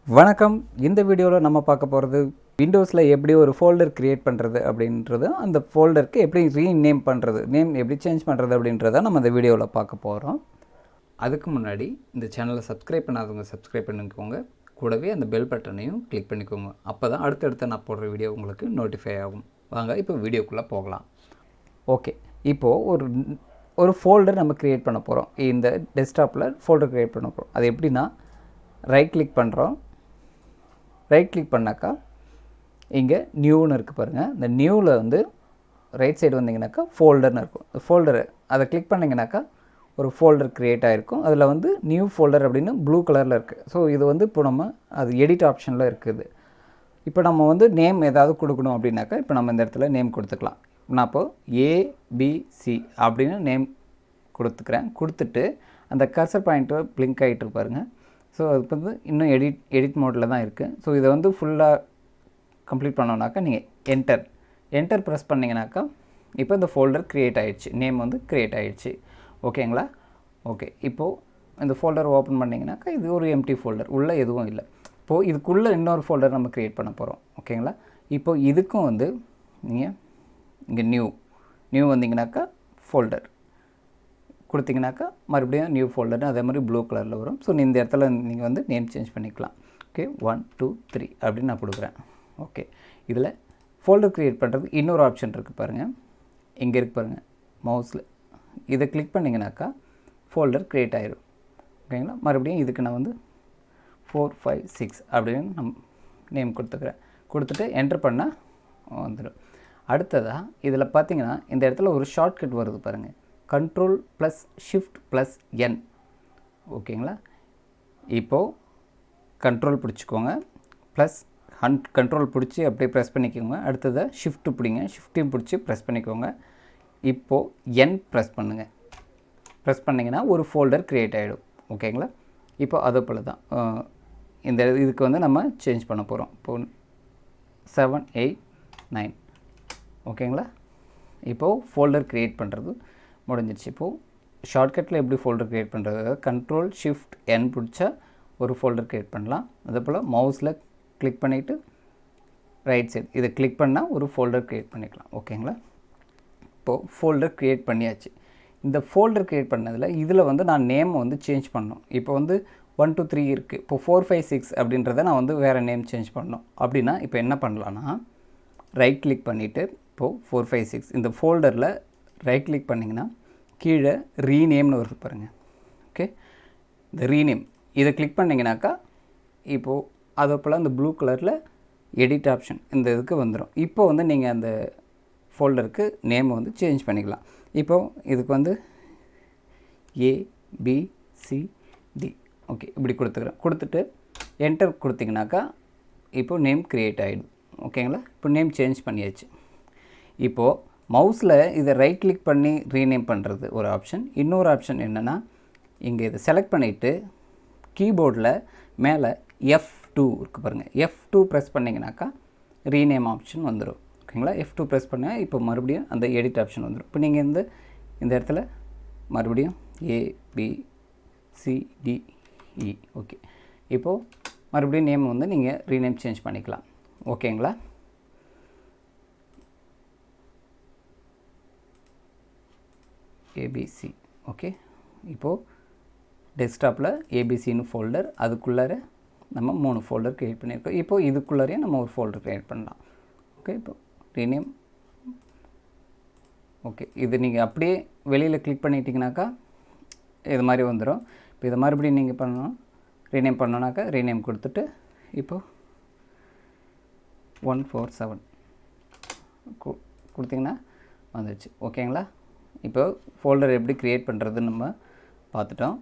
வணக்கம். இந்த வீடியோவில் நம்ம பார்க்க போகிறது விண்டோஸில் எப்படி ஒரு ஃபோல்டர் க்ரியேட் பண்ணுறது அப்படின்றது, அந்த ஃபோல்டருக்கு எப்படி ரீநேம் பண்ணுறது, நேம் எப்படி சேஞ்ச் பண்ணுறது அப்படின்றத நம்ம இந்த வீடியோவில் பார்க்க போகிறோம். அதுக்கு முன்னாடி இந்த சேனலை சப்ஸ்கிரைப் பண்ணாதவங்க சப்ஸ்கிரைப் பண்ணிக்கோங்க. கூடவே அந்த பெல் பட்டனையும் கிளிக் பண்ணிக்கோங்க. அப்போ தான் அடுத்தடுத்து நான் போடுற வீடியோ உங்களுக்கு நோட்டிஃபை ஆகும். வாங்க இப்போ வீடியோக்குள்ளே போகலாம். ஓகே, இப்போது ஒரு ஃபோல்டர் நம்ம க்ரியேட் பண்ண போகிறோம். இந்த டெஸ்க்டாப்பில் ஃபோல்டர் க்ரியேட் பண்ண போகிறோம். அது எப்படின்னா, ரைட் கிளிக் பண்ணுறோம். ரைட் கிளிக் பண்ணாக்கா இங்கே நியூன்னு இருக்குது பாருங்கள். இந்த நியூவில் வந்து ரைட் சைடு வந்தீங்கன்னாக்கா ஃபோல்டர்னு இருக்கும். இந்த ஃபோல்டரு அதை கிளிக் பண்ணிங்கனாக்கா ஒரு ஃபோல்டர் க்ரியேட் ஆகிருக்கும். அதில் வந்து நியூ ஃபோல்டர் அப்படின்னு ப்ளூ கலரில் இருக்குது. ஸோ இது வந்து இப்போ நம்ம அது எடிட் ஆப்ஷனில் இருக்குது. இப்போ நம்ம வந்து நேம் ஏதாவது கொடுக்கணும் அப்படின்னாக்கா இப்போ நம்ம இந்த இடத்துல நேம் கொடுத்துக்கலாம். நான் இப்போது ஏபிசி அப்படின்னு நேம் கொடுத்துக்கிறேன். கொடுத்துட்டு அந்த கர்சர் பாயிண்ட்டு பிளிங்க் ஆகிட்டு பாருங்கள். ஸோ அதுக்கு வந்து இன்னும் எடிட் மோடில் தான் இருக்குது. ஸோ இதை வந்து ஃபுல்லாக கம்ப்ளீட் பண்ணோன்னாக்கா நீங்கள் என்டர் ப்ரெஸ் பண்ணிங்கனாக்கா இப்போ இந்த ஃபோல்டர் க்ரியேட் ஆகிடுச்சு. நேம் வந்து க்ரியேட் ஆகிடுச்சு. ஓகேங்களா? ஓகே, இப்போது இந்த ஃபோல்டர் ஓப்பன் பண்ணிங்கனாக்கா இது ஒரு எம்டி ஃபோல்டர், உள்ளே எதுவும் இல்லை. இப்போது இதுக்குள்ளே இன்னொரு ஃபோல்டர் நம்ம க்ரியேட் பண்ண போகிறோம். ஓகேங்களா? இப்போது இதுக்கும் வந்து நீங்கள் இங்கே நியூ வந்தீங்கனாக்கா ஃபோல்டர் கொடுத்தீங்கனாக்கா மறுபடியும் நியூ ஃபோல்டர்னு அதே மாதிரி ப்ளூ கலரில் வரும். ஸோ இந்த இடத்துல நீங்கள் வந்து நேம் சேஞ்ச் பண்ணிக்கலாம். ஓகே, 1 2 3 அப்படின்னு நான் கொடுக்குறேன். ஓகே, இதில் ஃபோல்டர் க்ரியேட் பண்ணுறதுக்கு இன்னொரு ஆப்ஷன் இருக்குது பாருங்கள். இங்கே இருக்குது பாருங்கள் மவுஸில். இதை கிளிக் பண்ணிங்கனாக்கா ஃபோல்டர் க்ரியேட் ஆகிடும். ஓகேங்களா? மறுபடியும் இதுக்கு நான் வந்து 4 5 6 அப்படின்னு நான் நேம் கொடுத்துக்கிறேன். கொடுத்துட்டு என்டர் பண்ணால் வந்துடும். அடுத்ததாக இதில் பார்த்தீங்கன்னா இந்த இடத்துல ஒரு ஷார்ட்கட் வருது பாருங்கள். Ctrl + Shift + N. ஓகேங்களா? இப்போது கண்ட்ரோல் பிடிச்சிக்கோங்க, ப்ளஸ் கண்ட்ரோல் பிடிச்சி அப்படியே ப்ரெஸ் பண்ணிக்கோங்க. அடுத்தது ஷிஃப்ட்டு பிடிங்க, ஷிஃப்ட்டையும் பிடிச்சி ப்ரெஸ் பண்ணிக்கோங்க. இப்போது N ப்ரெஸ் பண்ணுங்கள். ப்ரெஸ் பண்ணிங்கன்னா ஒரு ஃபோல்டர் க்ரியேட் ஆகிடும். ஓகேங்களா? இப்போ அதே போல் தான் இந்த இதுக்கு வந்து நம்ம சேஞ்ச் பண்ண போகிறோம். இப்போது 7 8 9. ஓகேங்களா? இப்போது ஃபோல்டர் க்ரியேட் பண்ணுறது முடிஞ்சிடுச்சு. இப்போது ஷார்ட்கட்டில் எப்படி ஃபோல்டர் க்ரியேட் பண்ணுறது, அதாவது Ctrl Shift N பிடிச்சா ஒரு ஃபோல்டர் க்ரியேட் பண்ணலாம். அதே போல் மவுஸில் கிளிக் பண்ணிவிட்டு ரைட் சைடு இதை கிளிக் பண்ணால் ஒரு ஃபோல்டர் க்ரியேட் பண்ணிக்கலாம். ஓகேங்களா? இப்போது ஃபோல்டர் க்ரியேட் பண்ணியாச்சு. இந்த ஃபோல்டர் க்ரியேட் பண்ணதில் இதில் வந்து நான் நேம் வந்து சேஞ்ச் பண்ணணும். இப்போ வந்து 1 2 3 இருக்குது. இப்போ 4 5 6 அப்படின்றத நான் வந்து வேறு நேம் சேஞ்ச் பண்ணணும். அப்படின்னா இப்போ என்ன பண்ணலான்னா, ரைட் கிளிக் பண்ணிவிட்டு இப்போது 4 5 6 இந்த ஃபோல்டரில் ரைட் கிளிக் பண்ணிங்கன்னா கீழே ரீநேம்னு வருது பாருங்கள். ஓகே, இந்த ரீநேம் இதை கிளிக் பண்ணிங்கனாக்கா இப்போது அதே போல் அந்த ப்ளூ கலரில் எடிட் ஆப்ஷன் இந்த இதுக்கு வந்துடும். இப்போ வந்து நீங்கள் அந்த ஃபோல்டருக்கு நேம் வந்து சேஞ்ச் பண்ணிக்கலாம். இப்போது இதுக்கு வந்து ABCD ஓகே இப்படி கொடுத்துக்கிறேன். கொடுத்துட்டு என்டர் கொடுத்திங்கனாக்கா இப்போது நேம் க்ரியேட் ஆகிடும். ஓகேங்களா? இப்போ நேம் சேஞ்ச் பண்ணியாச்சு. இப்போது மவுஸில் இதை ரைட் கிளிக் பண்ணி ரீநேம் பண்ணுறது ஒரு ஆப்ஷன். இன்னொரு ஆப்ஷன் என்னென்னா, இங்கே இதை செலக்ட் பண்ணிவிட்டு கீபோர்டில் மேலே F2 இருக்குது பாருங்கள். F2 ப்ரெஸ் பண்ணிங்கனாக்கா ரீநேம் ஆப்ஷன் வந்துடும். ஓகேங்களா? F2 ப்ரெஸ் பண்ணால் இப்போ மறுபடியும் அந்த எடிட் ஆப்ஷன் வந்துடும். இப்போ நீங்கள் இந்த இடத்துல மறுபடியும் ABCDE ஓகே. இப்போது மறுபடியும் நேம் வந்து நீங்கள் ரீநேம் சேஞ்ச் பண்ணிக்கலாம். ஓகேங்களா? ABC okay. இப்போது டெஸ்க்டாப்பில் ஏபிசின்னு ஃபோல்டர், அதுக்குள்ளார நம்ம 3 ஃபோல்டர் க்ரியேட் பண்ணியிருக்கோம். இப்போது இதுக்குள்ளாரையே நம்ம ஒரு ஃபோல்டர் க்ரியேட் பண்ணலாம். ஓகே, இப்போ ரீநேம் ஓகே. இது நீங்கள் அப்படியே வெளியில் கிளிக் பண்ணிட்டீங்கனாக்கா இது மாதிரி வந்துடும். இப்போ இதை மறுபடியும் நீங்கள் பண்ணணும், ரீநேம் பண்ணோன்னாக்கா ரீநேம் கொடுத்துட்டு இப்போது 147 கொடுத்திங்கன்னா வந்துடுச்சு. ஓகேங்களா? இப்போ ஃபோல்டர் எப்படி க்ரியேட் பண்ணுறதுன்னு நம்ம பார்த்துட்டோம்.